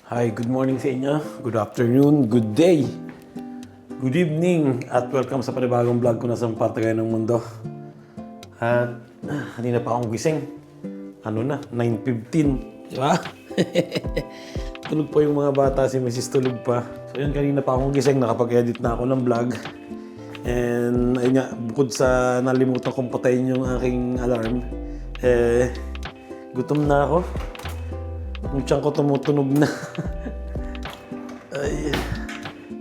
Hi, good morning sa inyo. Good afternoon, good day, good evening, at welcome sa panibagong vlog ko na sa parte kayo ng mundo. At kanina pa akong gising. Ano na, 9:15, di ba? Tulog pa yung mga bata, si Mrs. tulog pa. So yun, kanina pa akong gising, nakapag-edit na ako ng vlog. And ayun nga, bukod sa nalimutan kong patayin yung aking alarm, gutom na ako. Yung tiyan ko tumutunog na. Ay,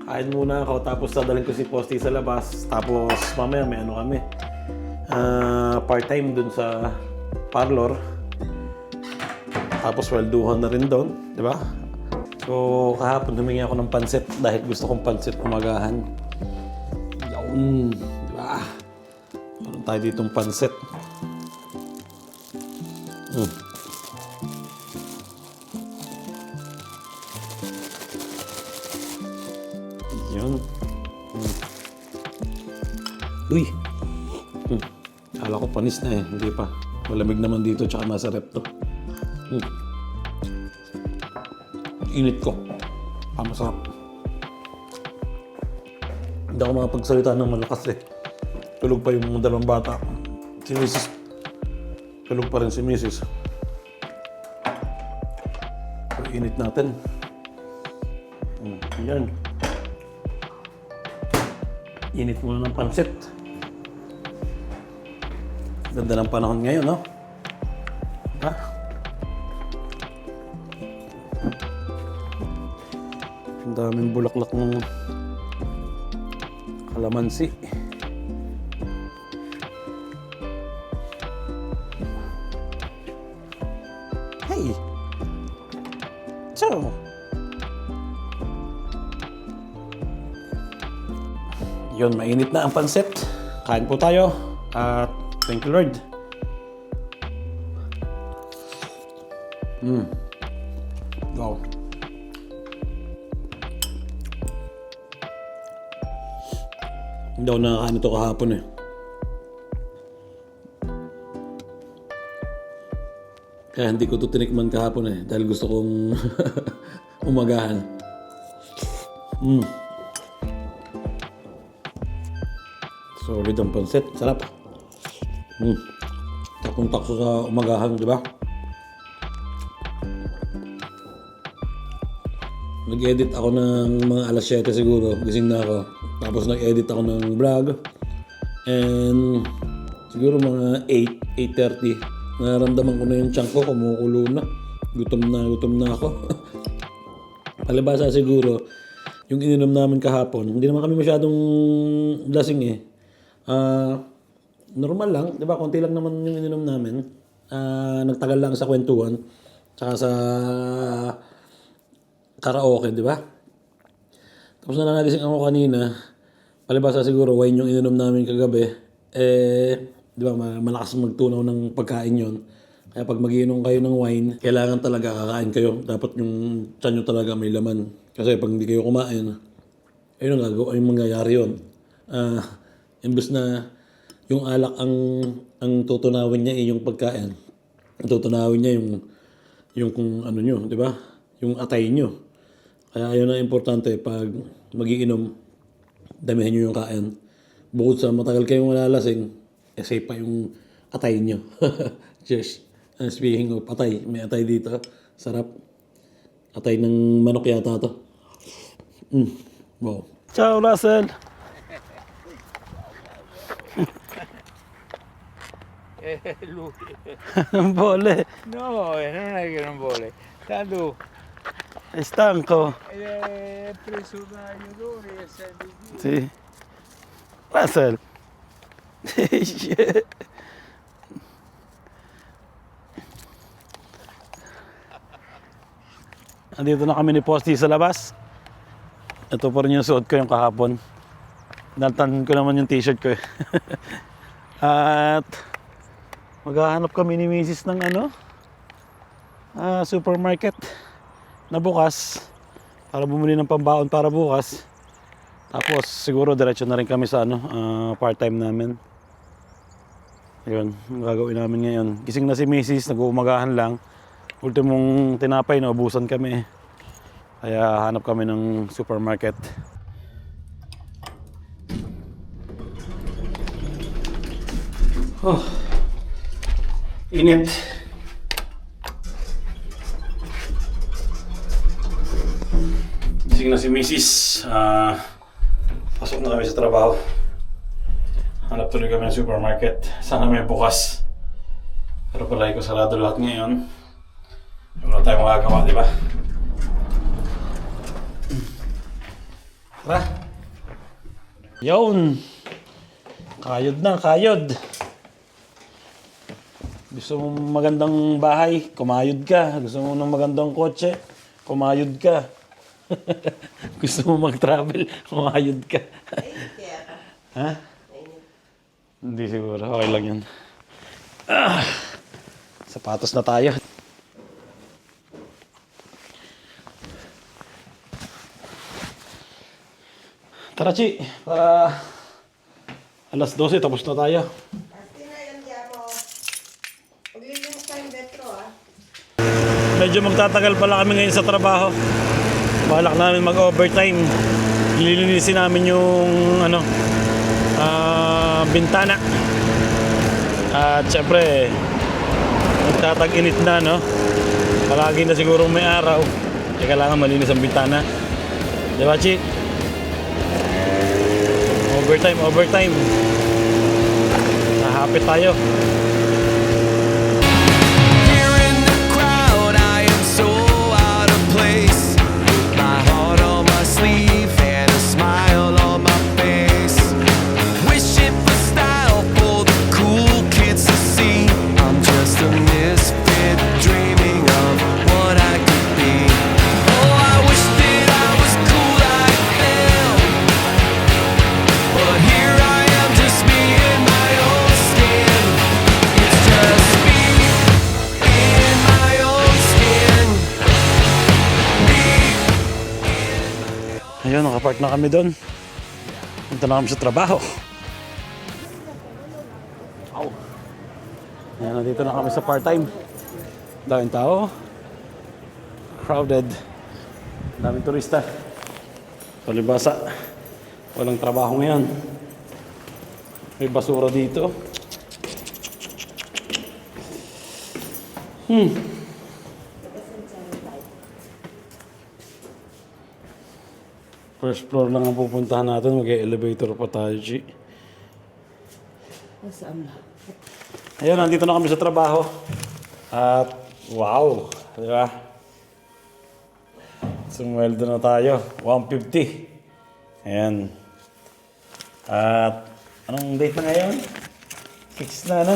kain muna ako, tapos dadalhin ko si Posty sa labas. Tapos mamaya may ano kami. Part-time dun sa parlor. Tapos welduhan na rin doon, di ba? So kahapon humingi ako ng pansit dahil gusto kong pansit umagahan. Yawn, di ba? Meron tayo ditong pansit. Yun. Uy! Kala ko panis na eh. Hindi pa. Malamig naman dito tsaka nasa rep to. Init ko. Masarap. Hindi ako makapagsalita ng malakas eh. Tulog pa yung dalawang bata. Si Mrs. Tulog pa rin si Mrs. So, init natin. Yan. Init muna ng pansit. Ganda ng panahon ngayon, no? Ha? Ang daming bulaklak ng kalamansi. Hey! So, yun, mainit na ang pansit. Kain po tayo. At thank you, Lord. Wow. Hindi ako nakakain ito kahapon eh. Kaya hindi ko ito tinikman kahapon eh. Dahil gusto kong umagahan. Solid ang pansit. Sarap. Takong-takso sa umagahan, di ba? Nag-edit ako ng mga alas 7 siguro. Gising na ako. Tapos nag-edit ako ng vlog. And siguro mga 8, 8:30. Nararamdaman ko na yung tiyan ko. Kumukulo na. Gutom na ako. Palibasa siguro, yung ininom namin kahapon, hindi naman kami masyadong lasing eh. Normal lang, di ba? Konti lang naman yung ininom namin. Nagtagal lang sa kwentuhan. Tsaka sa karaoke, di ba? Tapos nagising ako kanina. Palibasa siguro, wine yung ininom namin kagabi. Di ba? Malakas magtunaw ng pagkain yon. Kaya pag magiinom kayo ng wine, kailangan talaga kakain kayo. Dapat yung tiyan nyo talaga may laman. Kasi pag hindi kayo kumain, ayun ang mangyayari yun. Imbes na yung alak ang tutunawin niya yung pagkain. Tutunawin niya yung kung ano nyo, di ba? Yung atay nyo. Kaya ayun ang importante pag magiinom, damihan nyo yung kain. Bukod sa matagal kayong malalasing, safe pa yung atay nyo. Cheers. Speaking of atay, may atay dito. Sarap. Atay ng manok yata to. Wow. Ciao, Russell! Lui. Non vuole, No, non è che non vuole. Tanto è stanco. è preso dagli odori e sente qui. Sì. Russell. Andito na kami ni Posty sa labas. Ito pa rin yung suot ko yung kahapon. Naltan ko naman yung t-shirt ko eh. At maghahanap kami ni Mrs. ng supermarket na bukas para bumili ng pambaon para bukas. Tapos siguro diretso na rin kami sa part-time namin. Ayun, gagawin namin ngayon. Gising na si Mrs. Nag-uumagahan lang. Ultimong tinapay, naubusan kami. Kaya hanap kami ng supermarket. Oh, init. Gising na si Mrs. Pasok na kami sa trabaho. Hanap tuloy kami ng supermarket. Sana may bukas. Pero palagi ko sarado lahat ngayon. Wala tayong magagawa, di ba? Tara! Yun! Kayod na, kayod! Gusto mo magandang bahay, kumayod ka. Gusto mo ng magandang kotse, kumayod ka. Gusto mo mag-travel, kumayod ka. Ha? Hindi siguro, okay lang yun. Sapatos na tayo. Tara, Chi, para alas 12 tapos na tayo. Medyo magtatagal pala kami ngayon sa trabaho. Balak namin mag-overtime. Lilinisin namin yung bintana. At syempre, magtatag-init na, no? Palagi na siguro may araw. Kaya kailangan malinis ang bintana. Di ba, Chi? Overtime. Hahapit tayo. Ayun, nakapark na kami doon. Punta na kami sa trabaho. Wow. Ayan, nandito na kami sa part-time. Daming tao. Crowded. Daming turista. Palibasa. Walang trabaho ngayon. May basura dito. First floor lang ang pupuntahan natin. Mag-elevator pa tayo, G. Ayun, nandito na kami sa trabaho. At, wow! Di ba? Sumweldo na tayo. 150. Ayan. At, anong date na ngayon? 6 na, no?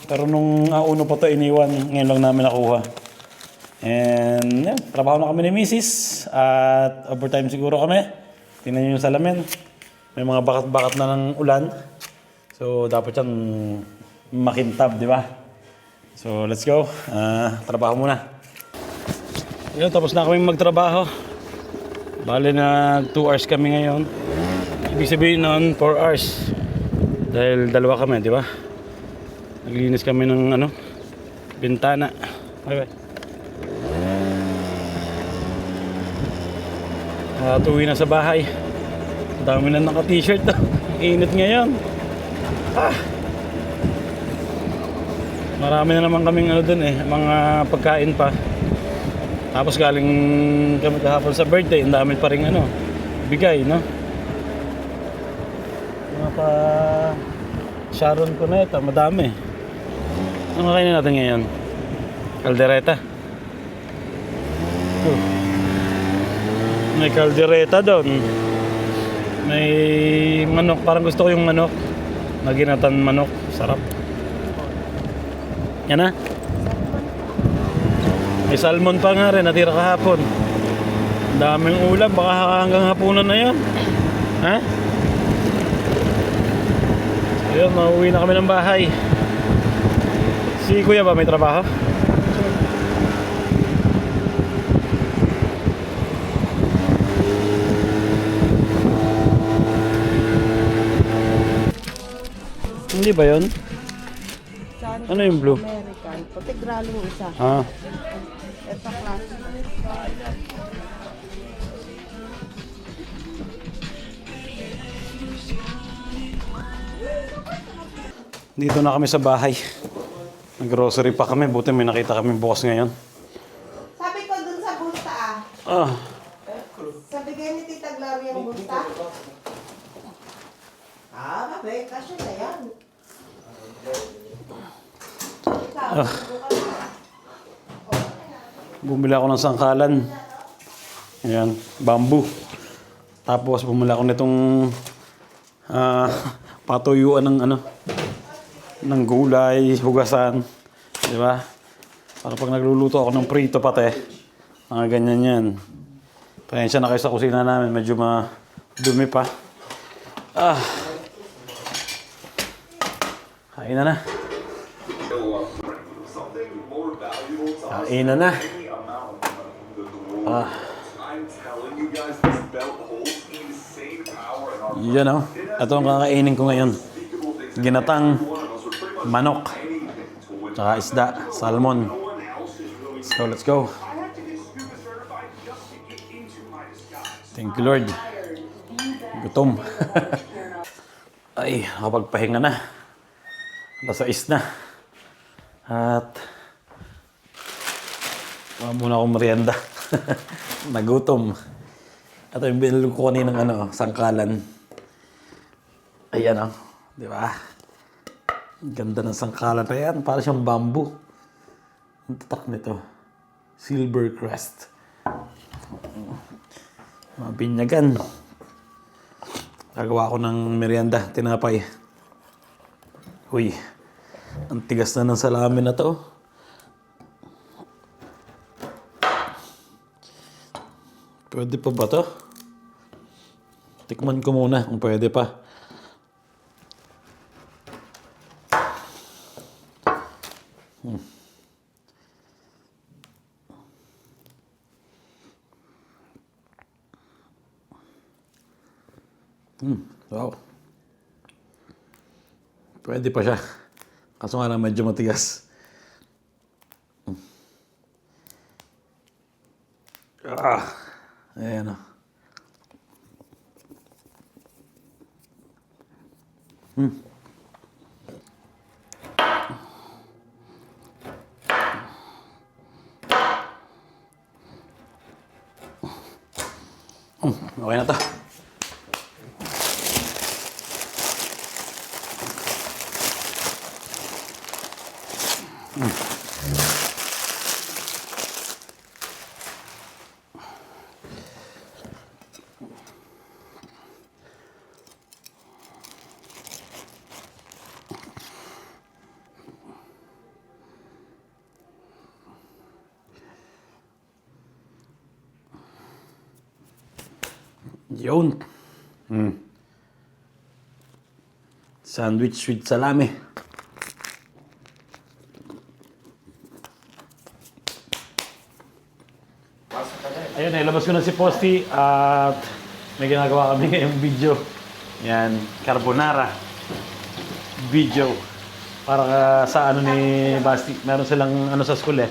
Pero nung uno pa to iniwan, ngayon lang namin nakuha. And yan, trabaho na kami ni Mrs. At overtime siguro kami. Tingnan nyo yung salamin. May mga bakat-bakat na ng ulan. So dapat yan makintab, di ba? So let's go. Trabaho muna. Ngayon, tapos na kami magtrabaho. Bale na 2 hours kami ngayon. Ibig sabihin noon 4 hours. Dahil dalawa kami, di ba? Naglinis kami ng bintana. Bye-bye. At uwi na sa bahay. Dami na naka-t-shirt. Init ngayon. Marami na naman kaming dun mga pagkain pa. Tapos galing kami kahapon sa birthday. Ang dami pa rin bigay, no? Mga pa Sharon Cuneta, madami. Ano kakainin natin ngayon? Caldereta. May caldereta doon. May manok. Parang gusto ko yung manok. Naginatan manok. Sarap. Yan na. May salmon pa nga rin. Natira kahapon. Daming ulam. Baka hanggang hapunan na yan. Ha? Ayun, mauwi na kami ng bahay. Si Kuya ba may trabaho? Hindi ba yun? Ano yung blue? American. Puti graling isa. Ah. Ito classic. Dito na kami sa bahay. Nag-grocery pa kami. Buti may nakita kami bukas ngayon. Sabi ko dun sa busta Ah, Sabi kayo ni Tita Gloria yung busta. Babe, kasya na yan. Ikaw, bumili ako ng sangkalan. Ayan, bamboo. Tapos bumili ako nitong patuyuan ng ng gulay, hugasan. Di ba? Para pag nagluluto ako ng prito pati, mga ganyan yan. Pasensya na kayo sa kusina namin, medyo madumi pa. Kain na na. Kain na na. Yan o. Ito ang kakainin ko ngayon. Ginatang manok. Tsaka isda, salmon. Let's go. Thank you, Lord. Gutom. Ay, nakapagpahinga na. Alas 6 na. At muna akong merienda. Nagutom. Ito yung binili ko kaninang sangkalan. Ayan di ba? Ang ganda ng sangkalan. Ayan, para siyang bamboo. Ang tatak nito. Silver crest. Mga binyagan. Gagawa ko ng merienda, tinapay. Uy, ang tigas na ng salamin na to. Pwede pa ba to? Tikman ko muna kung pwede pa. Wow. Pwede pa siya. Kaso nga lang medyo matigas. Ayan okay na to. Yun. Sandwich with salami. Ayun, nilabas ko na si Posty at may ginagawa kami ngayong video. Yan, carbonara video. Para sa ni Basti, meron silang sa school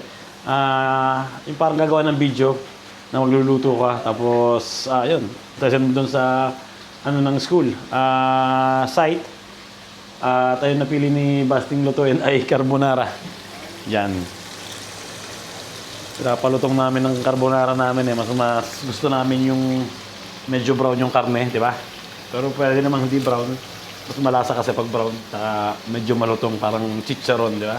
yung parang gagawa ng video na magluluto ka. Tapos, yun, session mo dun sa ng school site. At ayun, napili ni Basting lutuin ay carbonara. Yan. Pinapalutong namin ng carbonara namin mas gusto namin yung medyo brown yung karne, di ba? Pero pwede namang hindi brown. Mas malasa kasi pag brown. Saka medyo malutong, parang chicharon, di ba?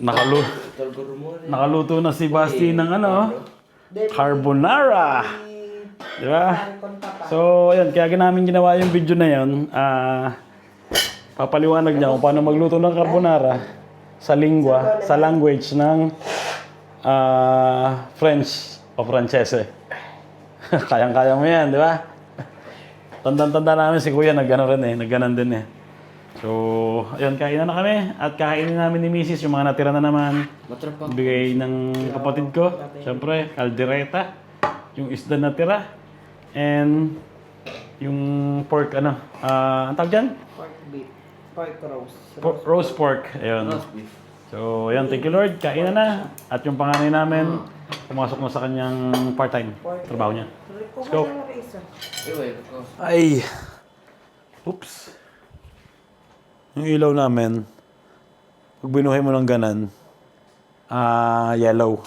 Nakaluto na si Basti ng carbonara. Di ba? So, ayun, kaya namin ginawa yung video na yun. Papaliwanag niya kung paano magluto ng carbonara sa lingua, sa language ng French o Francese. Kayang-kaya mo yan, di ba? Tanda-tanda namin si Kuya, nagganon din eh. So, ayun, kainan na kami. At kainin namin ni Mrs. yung mga natira na naman. Bigay ng kapatid ko. Siyempre, caldereta. Yung isda natira. And yung pork, ang tawag dyan? Pork beef. Pork roast. Roast pork. Ayun. So, ayun, thank you Lord. Kainan na. At yung panganay namin, pumasok na sa kanyang part-time trabaho niya. Let's go. Ay. Oops. Yung ilaw namin, pag binuhay mo ng ganan, yellow.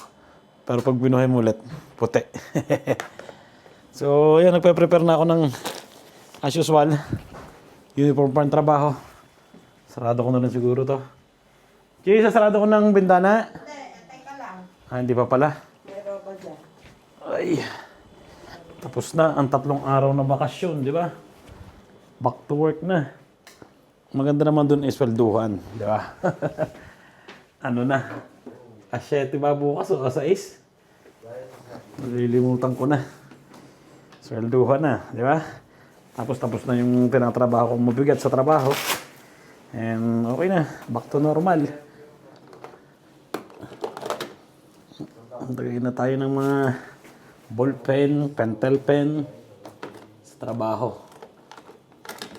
Pero pag binuhay mo ulit, puti. So, yan, nagpe-prepare na ako ng, as usual, uniform pang trabaho. Sarado ko na rin siguro to. Kaya sarado ko ng bintana. Hindi, teka lang. Hindi pa pala. Meron ba dyan? Ay, tapos na ang 3 araw na bakasyon, di ba? Back to work na. Maganda naman dun iswelduhan, di ba? Ano na? 7 ba bukas o 6? Nalilimutan ko na. Swelduhan na, di ba? Tapos na yung tinatrabaho kong mabigat sa trabaho. And okay na, back to normal. Tagay na tayo ng mga ballpen, pentel pen sa trabaho.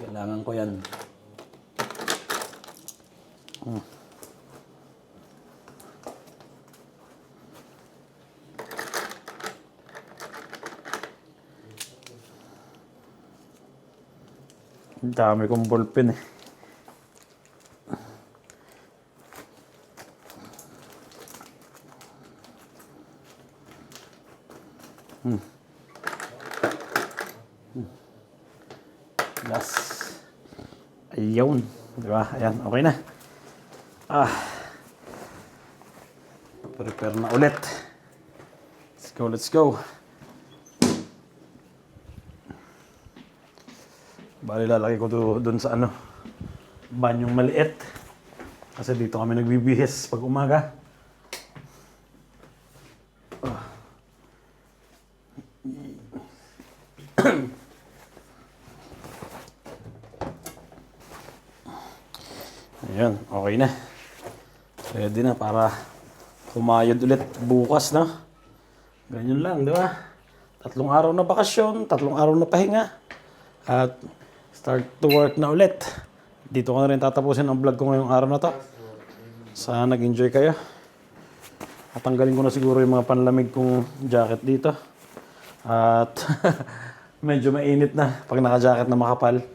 Kailangan ko yan. Ang dami kong ballpen eh. Yes. Ayun. Diba? Ayan. Okay na. Prepare na ulit. Let's go. Bali lalaki ko doon sa banyong maliit. Kasi dito kami nagbibihis pag umaga. Ayan, okay na. Ready na para kumayod ulit bukas, no? Ganyan lang, di ba? 3 araw na bakasyon, 3 araw na pahinga. At start to work na ulit. Dito ko na rin tatapusin ang vlog ko ngayong araw na to. Sana nag-enjoy kayo. At tanggalin ko na siguro yung mga panlamig kong jacket dito. At medyo mainit na pag naka-jacket na makapal.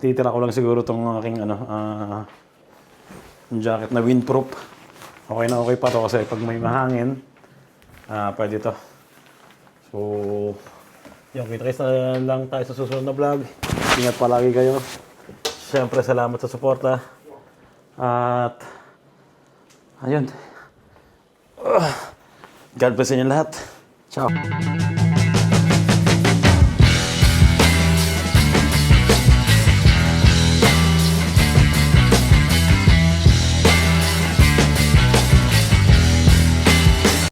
Titira ko lang siguro tong aking yung jacket na windproof. Okay na okay pa to kasi pag may mahangin, pwede to. So, yung kita-kits na lang tayo sa susunod na vlog. Ingat palagi kayo. Siyempre, salamat sa suporta. At, ayun. God bless inyo lahat. Ciao.